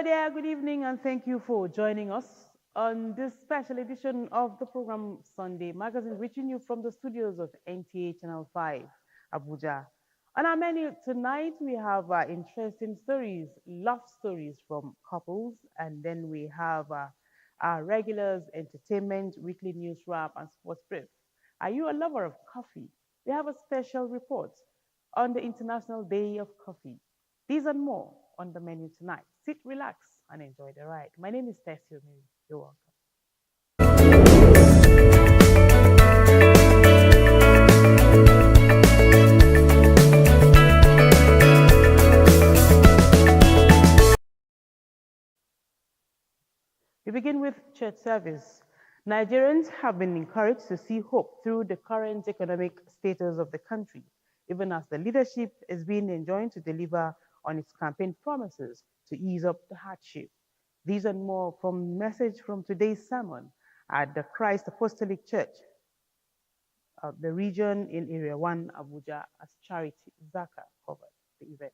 there, good evening, and thank you for joining us on this special edition of the program Sunday Magazine, reaching you from the studios of NTA Channel 5, Abuja. On our menu tonight, we have interesting stories, love stories from couples, and then we have our regulars, entertainment, weekly news wrap, and sports brief. Are you a lover of coffee? We have a special report on the International Day of Coffee. These and more on the menu tonight. Sit, relax, and enjoy the ride. My name is Tessie Omiri. You're welcome. We begin with church service. Nigerians have been encouraged to see hope through the current economic status of the country, even as the leadership is being enjoined to deliver on its campaign promises to ease up the hardship. These and more from message from today's sermon at the Christ Apostolic Church of the region in Area 1, Abuja, as Charity Zaka covered the event.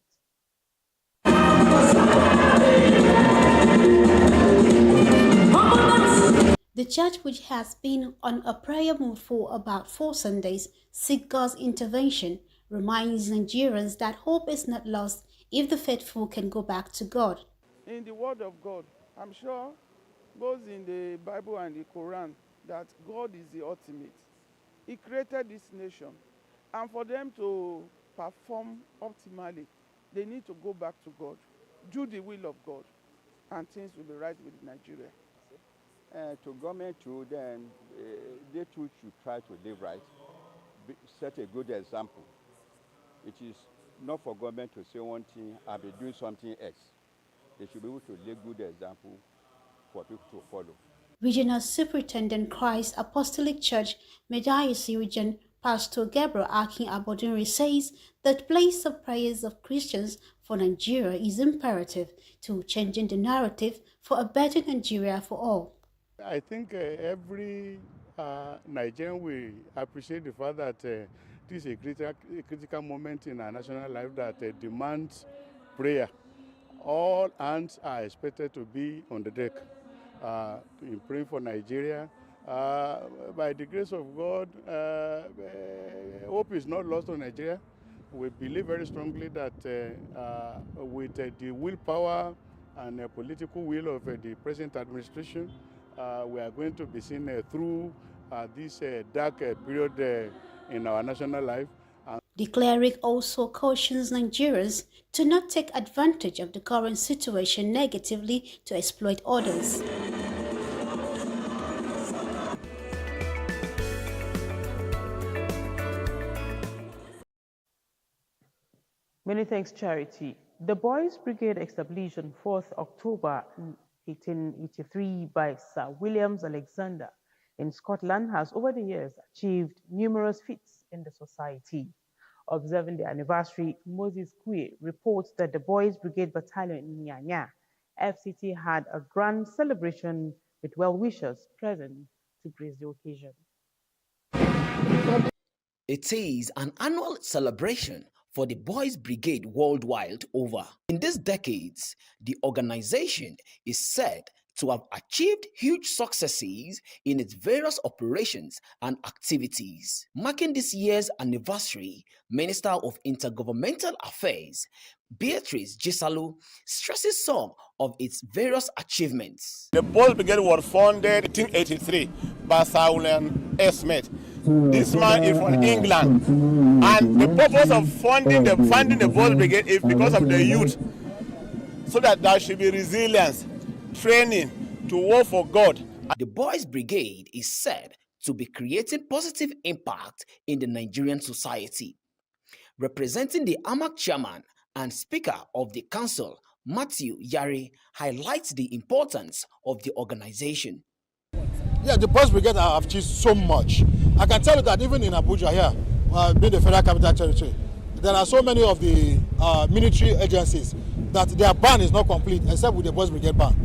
The church, which has been on a prayer move for about 4 Sundays, seek God's intervention, reminds Nigerians that hope is not lost if the faithful can go back to God. In the Word of God, I'm sure, both in the Bible and the Quran, that God is the ultimate. He created this nation, and for them to perform optimally, they need to go back to God, do the will of God, and things will be right with Nigeria. To government too, then they too should try to live right, set a good example. It is not for government to say one thing and be doing something else. They should be able to lay good example for people to follow. Regional Superintendent Christ Apostolic Church, Mediaisi Region, Pastor Gabriel Akin Abodunri says that place of prayers of Christians for Nigeria is imperative to changing the narrative for a better Nigeria for all. I think every Nigerian will appreciate the fact that this is a critical moment in our national life that demands prayer. All hands are expected to be on the deck in praying for Nigeria. By the grace of God, hope is not lost on Nigeria. We believe very strongly that with the willpower and political will of the present administration, we are going to be seen through this dark period in our national life. The cleric also cautions Nigerians to not take advantage of the current situation negatively to exploit others. Many thanks, Charity. The Boys Brigade, established on 4th October 1883 by Sir William Alexander in Scotland, has over the years achieved numerous feats in the society. Observing the anniversary, Moses Kwe reports that the Boys Brigade Battalion in Nyanya, FCT, had a grand celebration with well-wishers present to grace the occasion. It is an annual celebration for the Boys Brigade worldwide over. In these decades, the organization is said to have achieved huge successes in its various operations and activities. Marking this year's anniversary, Minister of Intergovernmental Affairs, Beatrice Gisalu, stresses some of its various achievements. The Boys Brigade was founded in 1883 by Sir William Smith. This man is from England, and the purpose of funding the Boys Brigade is because of the youth, so that there should be resilience, training to work for God. The Boys Brigade is said to be creating positive impact in the Nigerian society. Representing the AMAC chairman and Speaker of the Council, Matthew Yari, highlights the importance of the organization. Yeah, the Boys Brigade have achieved so much. I can tell you that even in Abuja here, being the Federal Capital Territory, there are so many of the military agencies that their ban is not complete except with the Boys Brigade ban.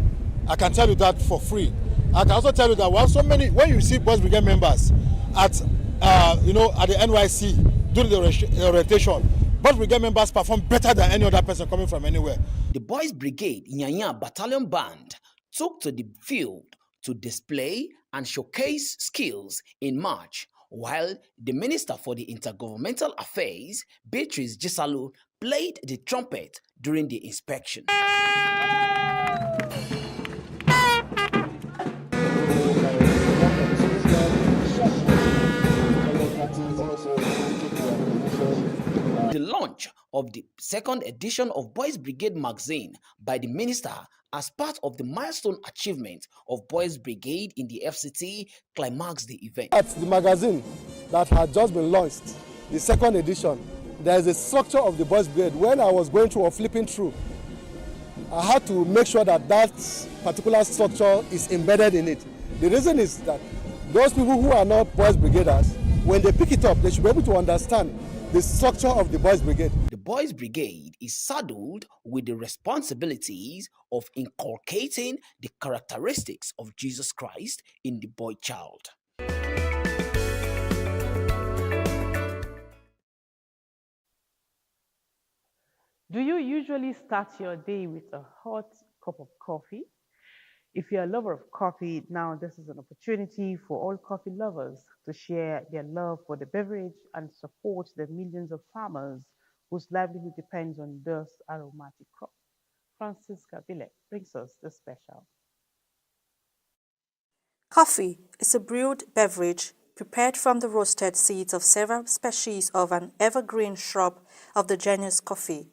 I can tell you that for free. I can also tell you that when you see Boys Brigade members at at the NYC during the orientation, Boys Brigade members perform better than any other person coming from anywhere. The Boys Brigade Nyanya Battalion Band took to the field to display and showcase skills in March, while the Minister for the Intergovernmental Affairs, Beatrice Gisalu, played the trumpet during the inspection. The launch of the second edition of Boys Brigade magazine by the minister as part of the milestone achievement of Boys Brigade in the FCT climaxed the event. At the magazine that had just been launched, the second edition, there is a structure of the Boys Brigade. When I was going through or flipping through, I had to make sure that that particular structure is embedded in it. The reason is that those people who are not Boys Brigaders, when they pick it up, they should be able to understand the structure of the Boys Brigade. The Boys Brigade is saddled with the responsibilities of inculcating the characteristics of Jesus Christ in the boy child. Do you usually start your day with a hot cup of coffee? If you're a lover of coffee, now this is an opportunity for all coffee lovers to share their love for the beverage and support the millions of farmers whose livelihood depends on this aromatic crop. Francis Kabile brings us the special. Coffee is a brewed beverage prepared from the roasted seeds of several species of an evergreen shrub of the genus coffee.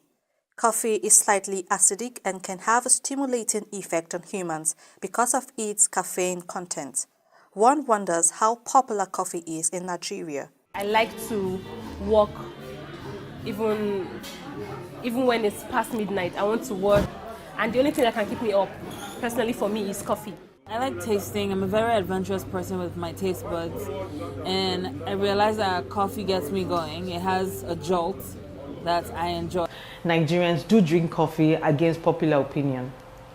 Coffee is slightly acidic and can have a stimulating effect on humans because of its caffeine content. One wonders how popular coffee is in Nigeria. I like to walk even when it's past midnight. I want to work, and the only thing that can keep me up, personally for me, is coffee. I like tasting. I'm a very adventurous person with my taste buds, and I realize that coffee gets me going. It has a jolt that I enjoy. Nigerians do drink coffee against popular opinion.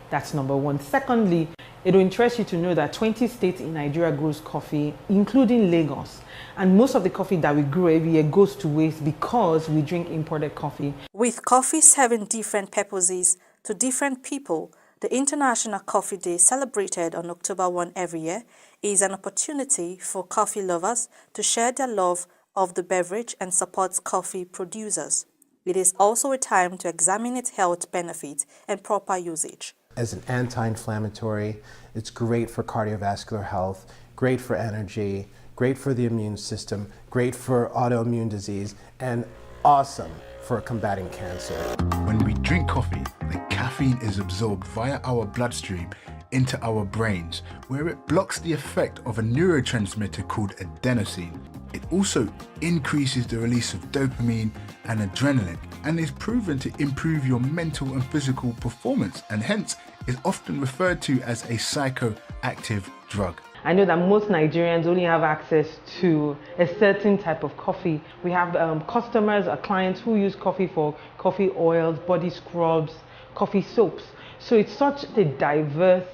That's number one. Secondly, it will interest you to know that 20 states in Nigeria grows coffee, including Lagos. And most of the coffee that we grow every year goes to waste because we drink imported coffee. With coffee serving different purposes to different people, the International Coffee Day, celebrated on October 1 every year, is an opportunity for coffee lovers to share their love of the beverage and support coffee producers. It is also a time to examine its health benefits and proper usage. As an anti-inflammatory, it's great for cardiovascular health, great for energy, great for the immune system, great for autoimmune disease, and awesome for combating cancer. When we drink coffee, the caffeine is absorbed via our bloodstream into our brains, where it blocks the effect of a neurotransmitter called adenosine. It also increases the release of dopamine and adrenaline, and is proven to improve your mental and physical performance, and hence is often referred to as a psychoactive drug. I know that most Nigerians only have access to a certain type of coffee. We have customers or clients who use coffee for coffee oils, body scrubs, coffee soaps. So it's such a diverse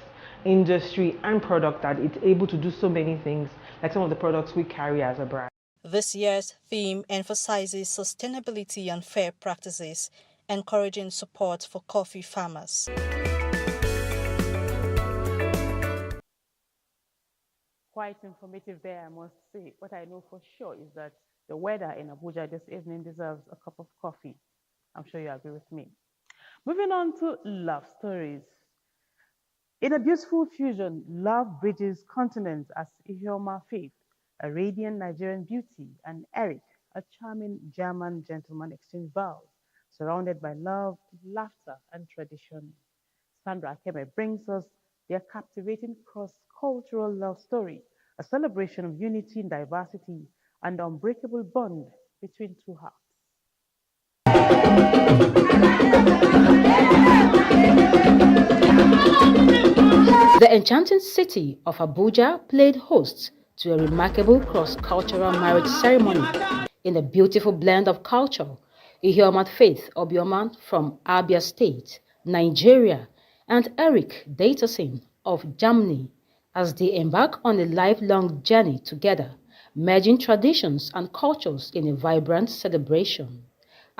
industry and product that it's able to do so many things, like some of the products we carry as a brand. This year's theme emphasizes sustainability and fair practices, encouraging support for coffee farmers. Quite informative there, I must say. What I know for sure is that the weather in Abuja this evening deserves a cup of coffee. I'm sure you agree with me. Moving on to love stories. In a beautiful fusion, love bridges continents as Iheoma Faith, a radiant Nigerian beauty, and Eric, a charming German gentleman, exchange vows, surrounded by love, laughter, and tradition. Sandra Akeme brings us their captivating cross-cultural love story, a celebration of unity in diversity and the unbreakable bond between two hearts. The enchanting city of Abuja played host to a remarkable cross-cultural marriage ceremony in a beautiful blend of culture. Iheoma Faith Obioma from Abia State, Nigeria, and Eric Datasin of Germany, as they embark on a lifelong journey together, merging traditions and cultures in a vibrant celebration.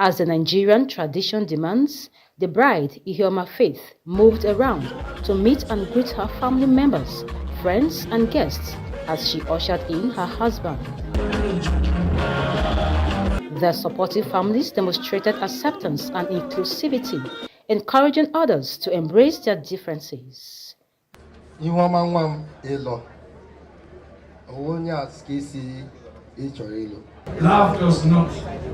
As the Nigerian tradition demands, the bride, Iheoma Faith, moved around to meet and greet her family members, friends, and guests as she ushered in her husband. The supportive families demonstrated acceptance and inclusivity, encouraging others to embrace their differences. Love does not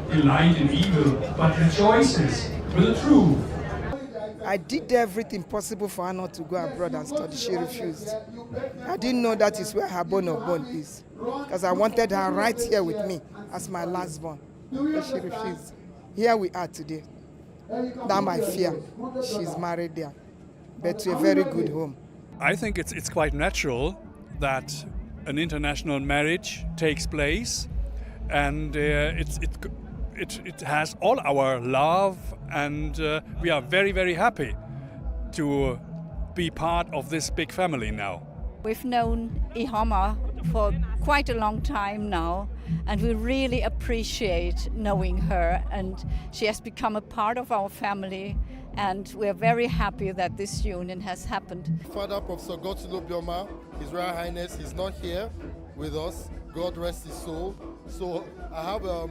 delight in evil, but rejoices with the truth. I did everything possible for her not to go abroad and study. She refused. I didn't know that is where her bone of bone is, because I wanted her right here with me as my last born, but she refused. Here we are today. That's my fear. She's married there, but to a very good home. I think it's quite natural that an international marriage takes place, and it has all our love, and we are very, very happy to be part of this big family now. We've known Iheoma for quite a long time now, and we really appreciate knowing her, and she has become a part of our family, and we're very happy that this union has happened. Father Professor Godswill Bioma, His Royal Highness, is not here with us. God rest his soul. So I have a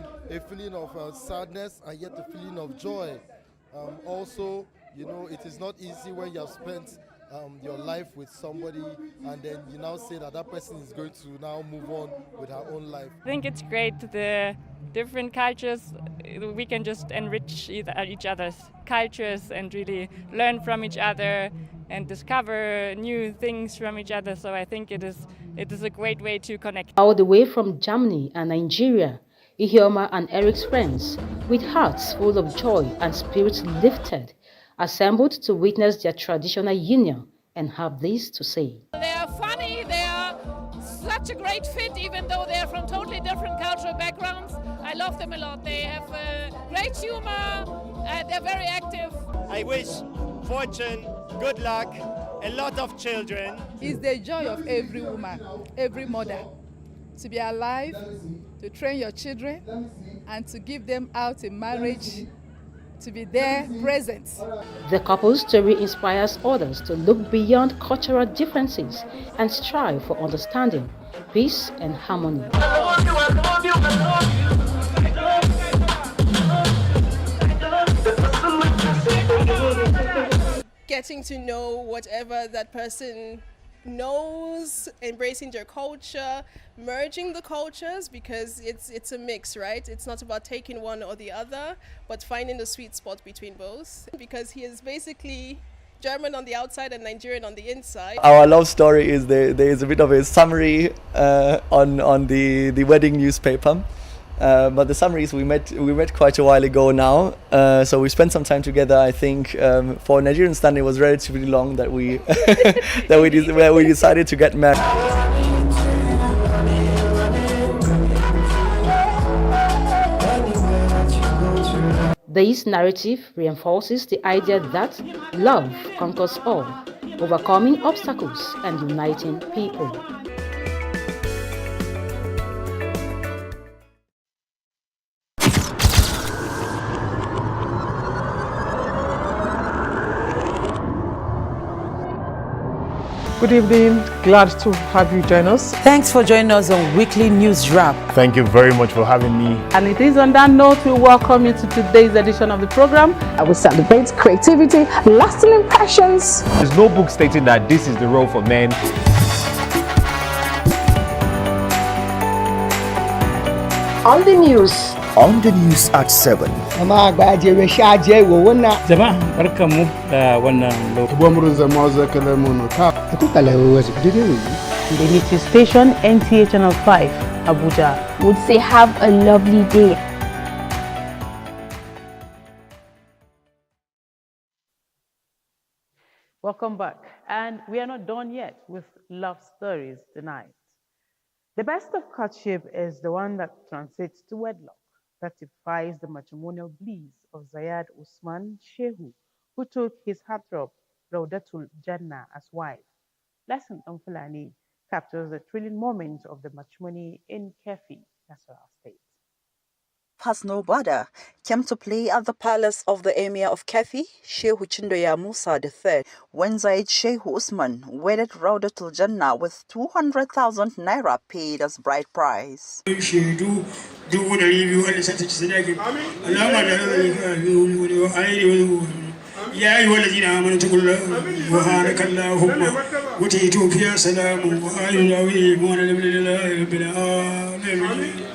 feeling of sadness and yet a feeling of joy. Also, you know, it is not easy when you have spent your life with somebody and then you now say that that person is going to now move on with her own life. I think it's great, the different cultures, we can just enrich each other's cultures and really learn from each other and discover new things from each other. So I think it is a great way to connect. All the way from Germany and Nigeria, Iheoma and Eric's friends, with hearts full of joy and spirits lifted, assembled to witness their traditional union and have this to say. They are funny, they are such a great fit, even though they are from totally different cultural backgrounds. I love them a lot. They have great humor and they're very active. I wish fortune, good luck, a lot of children. It's the joy of every woman, every mother, to be alive, to train your children, and to give them out in marriage, to be there, present. The couple's story inspires others to look beyond cultural differences and strive for understanding, peace, and harmony. Getting to know whatever that person knows, embracing their culture, merging the cultures, because it's a mix, right? It's not about taking one or the other, but finding the sweet spot between both, because he is basically German on the outside and Nigerian on the inside. Our love story is there is a bit of a summary on the wedding newspaper. But the summary is we met quite a while ago now, so we spent some time together. I think for Nigerian standard it was relatively long that we we decided to get married. This narrative reinforces the idea that love conquers all, overcoming obstacles and uniting people. Good evening, glad to have you join us. Thanks for joining us on Weekly News Wrap. Thank you very much for having me. And it is on that note we welcome you to today's edition of the program. I will celebrate creativity, lasting impressions. There's no book stating that this is the role for men. On the news. On the news at 7. The meeting station NTA Channel 5, Abuja. Would say have a lovely day. Welcome back. And we are not done yet with love stories tonight. The best of courtship is the one that translates to wedlock, that defies the matrimonial bliss of Zayed Usman Shehu, who took his heartthrob, Raudatul Jannah, as wife. Lesson on Fulani captures the thrilling moment of the matrimony in Kefi, Nasarawa State. has no border, came to play at the palace of the Emir of Kefi, Sheikh Chindoya Musa III, when Zaid Sheikh Usman wedded Raudatul Jannah with 200,000 naira paid as bride price. يا أيها الذين آمنوا اتقوا الله وسبحانك اللهم وتيتوا فيها سلام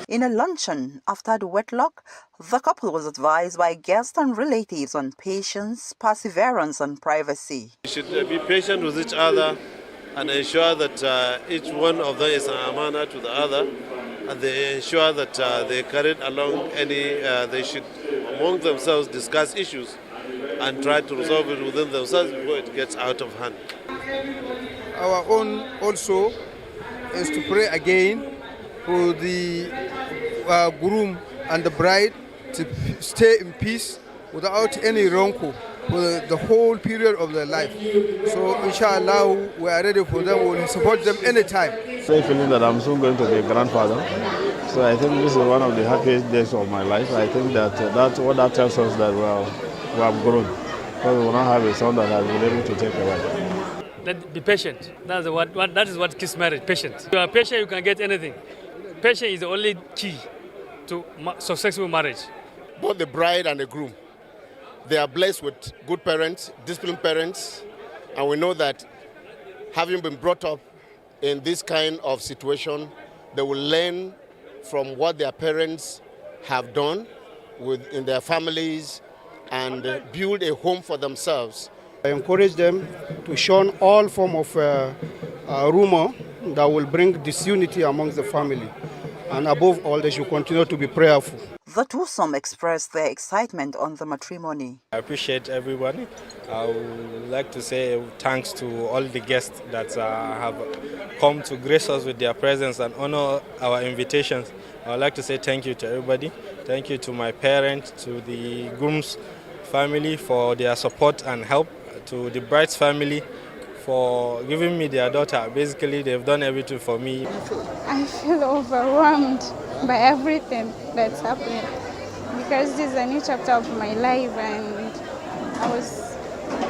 In a luncheon after the wedlock, the couple was advised by guests and relatives on patience, perseverance, and privacy. We should be patient with each other and ensure that each one of them is an amana to the other, and they ensure that they carry along they should among themselves discuss issues and try to resolve it within themselves before it gets out of hand. Our own also is to pray again for the groom and the bride to stay in peace without any rancor for the whole period of their life. So inshallah we are ready for them, we will support them anytime. I'm feeling that I'm soon going to be a grandfather. So I think this is one of the happiest days of my life. I think that's what that tells us, that we have grown. Because we will not have a son that has been able to take a wife. Be patient. That is what keeps marriage, patience. If you are patient, you can get anything. Patience is the only key to successful marriage. Both the bride and the groom, they are blessed with good parents, disciplined parents, and we know that having been brought up in this kind of situation, they will learn from what their parents have done in their families and build a home for themselves. I encourage them to shun all form of rumor that will bring disunity amongst the family. And above all, they should continue to be prayerful. The twosome expressed their excitement on the matrimony. I appreciate everybody. I would like to say thanks to all the guests that have come to grace us with their presence and honor our invitations. I would like to say thank you to everybody. Thank you to my parents, to the groom's family for their support and help, to the bride's family for giving me their daughter. Basically, they've done everything for me. I feel overwhelmed by everything that's happening because this is a new chapter of my life, and I was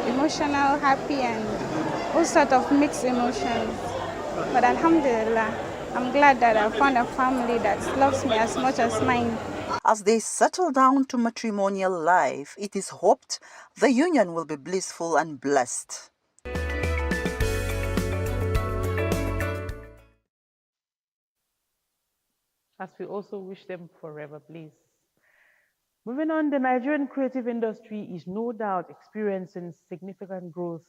emotional, happy, and all sorts of mixed emotions. But alhamdulillah, I'm glad that I found a family that loves me as much as mine. As they settle down to matrimonial life, it is hoped the union will be blissful and blessed. As we also wish them forever bliss. Moving on, the Nigerian creative industry is no doubt experiencing significant growth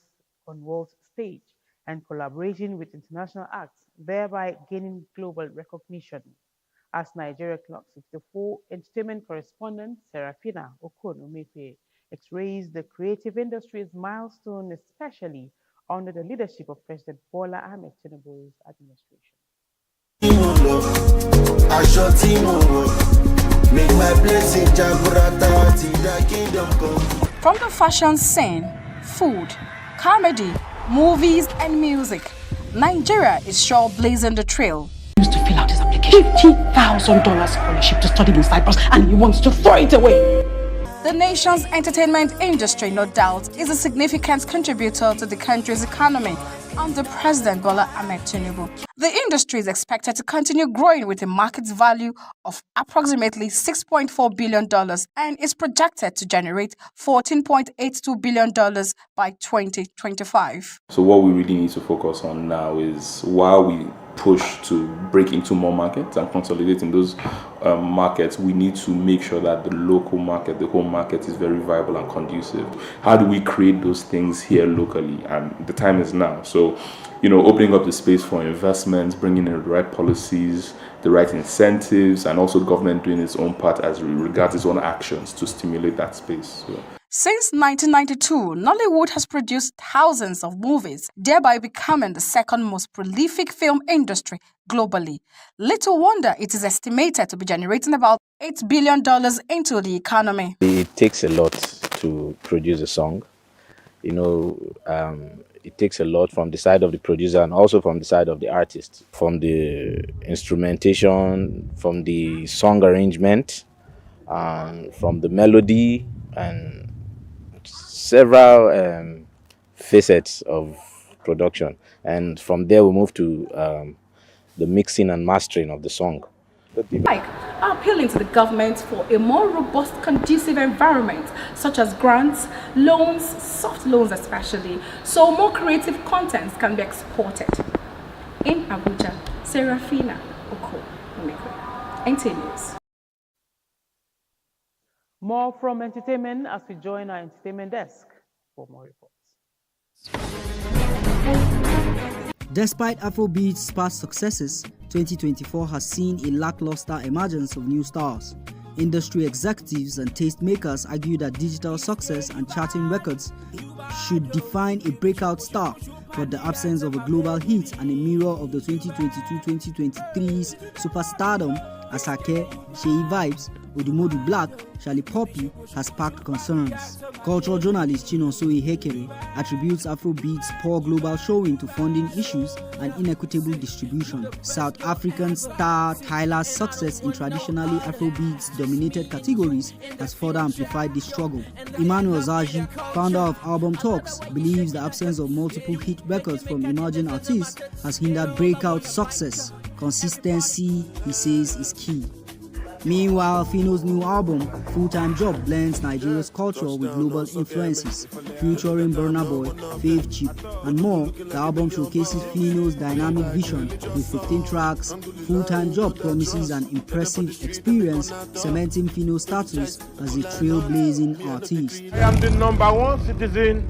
on world stage and collaborating with international acts, thereby gaining global recognition. As Nigeria clocks 64, entertainment correspondent Serafina Okonomefe x-rays the creative industry's milestone, especially under the leadership of President Bola Ahmed Tinubu's administration. From the fashion scene, food, comedy, movies, and music, Nigeria is sure blazing the trail. Used to fill out his application. $50,000 scholarship to study in Cyprus, and he wants to throw it away. The nation's entertainment industry, no doubt, is a significant contributor to the country's economy under President Bola Ahmed Tinubu. The industry is expected to continue growing with a market value of approximately $6.4 billion and is projected to generate $14.82 billion by 2025. So what we really need to focus on now is, while we push to break into more markets and consolidate in those markets, we need to make sure that the local market, the home market, is very viable and conducive. How do we create those things here locally? And the time is now. So, opening up the space for investments, bringing in the right policies, the right incentives, and also government doing its own part as regards its own actions to stimulate that space. So. Since 1992, Nollywood has produced thousands of movies, thereby becoming the second most prolific film industry globally. Little wonder it is estimated to be generating about $8 billion into the economy. It takes a lot to produce a song. It takes a lot from the side of the producer and also from the side of the artist. From the instrumentation, from the song arrangement, and from the melody and several facets of production. And from there, we move to the mixing and mastering of the song. Like appealing to the government for a more robust, conducive environment, such as grants, loans, soft loans especially, so more creative content can be exported. In Abuja, Serafina Oko, NT News. More from entertainment as we join our entertainment desk for more reports. Despite Afrobeat's past successes, 2024 has seen a lackluster emergence of new stars. Industry executives and tastemakers argue that digital success and charting records should define a breakout star, but the absence of a global hit and a mirror of the 2022-2023's superstardom, Asake, Sheyi Vibes, Odumodu Black, Charlie Poppy, has sparked concerns. Cultural journalist Chinonso Ihekere attributes Afrobeat's poor global showing to funding issues and inequitable distribution. South African star Tyler's success in traditionally Afrobeats-dominated categories has further amplified this struggle. Emmanuel Zaji, founder of Album Talks, believes the absence of multiple hit records from emerging artists has hindered breakout success. Consistency, he says, is key. Meanwhile, Fino's new album, Full-Time Job, blends Nigeria's culture with global influences, featuring Burna Boy, Faith Chip, and more. The album showcases Fino's dynamic vision with 15 tracks. Full-Time Job promises an impressive experience, cementing Fino's status as a trailblazing artist. I am the #1 citizen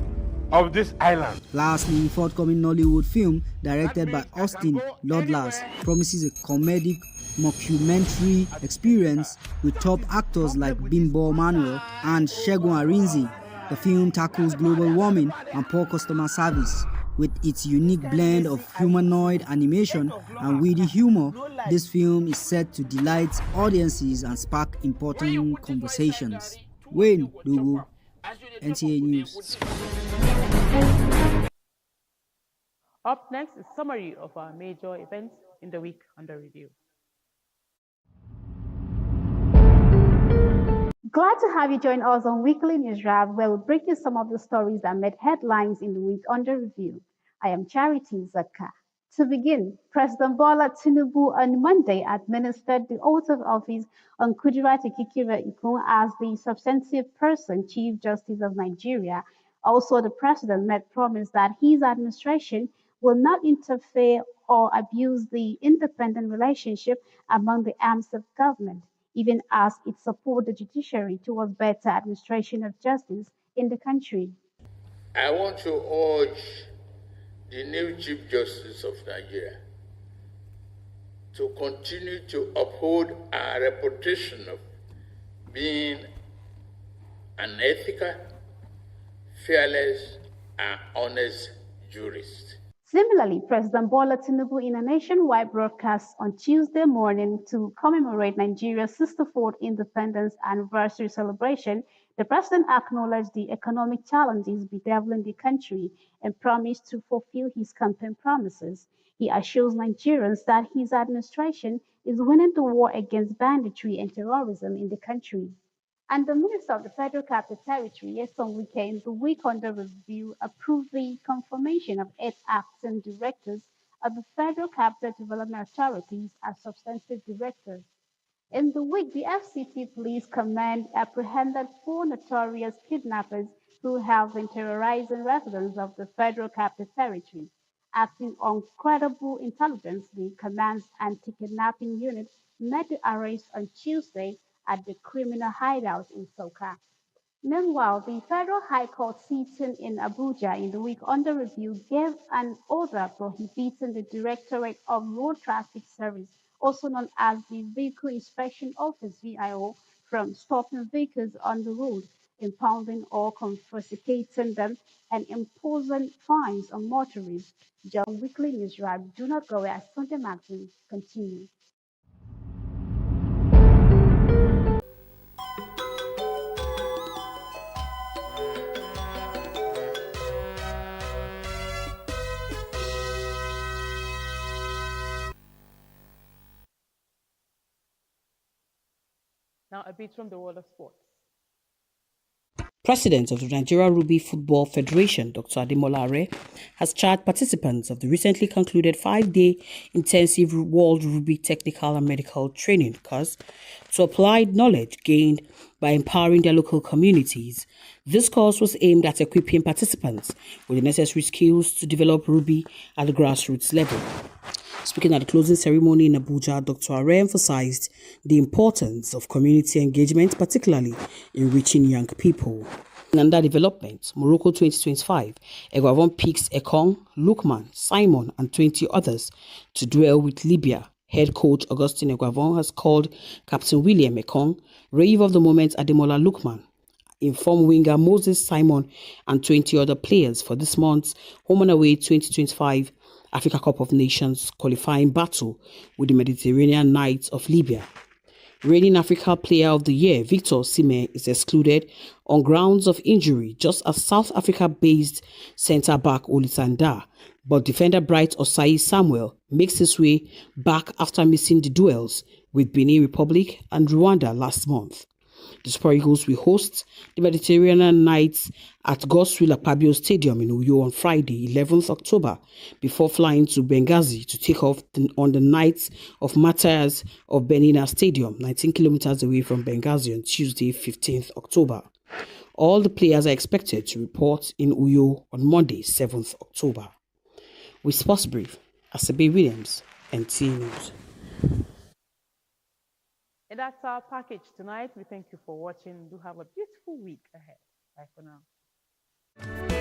of this island. Lastly, forthcoming Nollywood film, directed by Austin Ludlas, promises a comedic mockumentary experience with top actors like Bimbo Manuel and Segun Arinze. The film tackles global warming and poor customer service. With its unique blend of humanoid animation and witty humor, this film is set to delight audiences and spark important conversations. Wayne Dugu, NTA News. Up next is summary of our major events in the week under review. Glad to have you join us on Weekly News Wrap, where we bring you some of the stories that made headlines in the week under review. I am Charity Zaka. To begin, President Bola Tinubu on Monday administered the oath of office on Kudirat Ikikire Ikun as the substantive person Chief Justice of Nigeria. Also, the president made promise that his administration will not interfere or abuse the independent relationship among the arms of government, even as it supports the judiciary towards better administration of justice in the country. I want to urge the new Chief Justice of Nigeria to continue to uphold our reputation of being an ethical, fearless, and honest jurist. Similarly, President Bola Tinubu, in a nationwide broadcast on Tuesday morning to commemorate Nigeria's 64th independence anniversary celebration, the president acknowledged the economic challenges bedeviling the country and promised to fulfill his campaign promises. He assures Nigerians that his administration is winning the war against banditry and terrorism in the country. And the Minister of the Federal Capital Territory, Yeson Wike, the week under review, approved the confirmation of 8 acting directors of the Federal Capital Development Authorities as substantive directors. In the week, the FCT Police Command apprehended 4 notorious kidnappers who have been terrorizing residents of the Federal Capital Territory. Acting on credible intelligence, the command's anti-kidnapping unit made the arrest on Tuesday at the criminal hideout in Soka. Meanwhile, the Federal High Court sitting in Abuja in the week under review gave an order prohibiting the Directorate of Road Traffic Service, also known as the Vehicle Inspection Office (VIO), from stopping vehicles on the road, impounding or confiscating them, and imposing fines on motorists. John Weekly News Wrap. Do not go away as Sunday Magazine continues. Now, a bit from the world of sports. President of the Nigeria Rugby Football Federation, Dr. Ademola Are, has charged participants of the recently concluded 5-day intensive World Rugby Technical and Medical Training course to apply knowledge gained by empowering their local communities. This course was aimed at equipping participants with the necessary skills to develop rugby at the grassroots level. Speaking at the closing ceremony in Abuja, Dr. Are emphasized the importance of community engagement, particularly in reaching young people. In under development, Morocco 2025, Eguavon picks Ekong, Lukman, Simon, and 20 others to duel with Libya. Head coach Augustine Eguavon has called Captain William Ekong, rave of the moment Ademola Lukman, informed winger Moses Simon, and 20 other players for this month's Home and Away 2025 Africa Cup of Nations qualifying battle with the Mediterranean Knights of Libya. Reigning Africa Player of the Year Victor Osimhen is excluded on grounds of injury, just as South Africa-based centre-back Olisanda, but defender Bright Osai Samuel makes his way back after missing the duels with Benin Republic and Rwanda last month. The Super Eagles will host the Mediterranean Knights at Godswill Akpabio Stadium in Uyo on Friday, 11th October, before flying to Benghazi to take off on the Knights of Martyrs of Benina Stadium, 19 kilometers away from Benghazi, on Tuesday, 15th October. All the players are expected to report in Uyo on Monday, 7th October. With Sports Brief, Asabe Williams, NT News. And that's our package tonight. We thank you for watching. Do have a beautiful week ahead. Bye for now.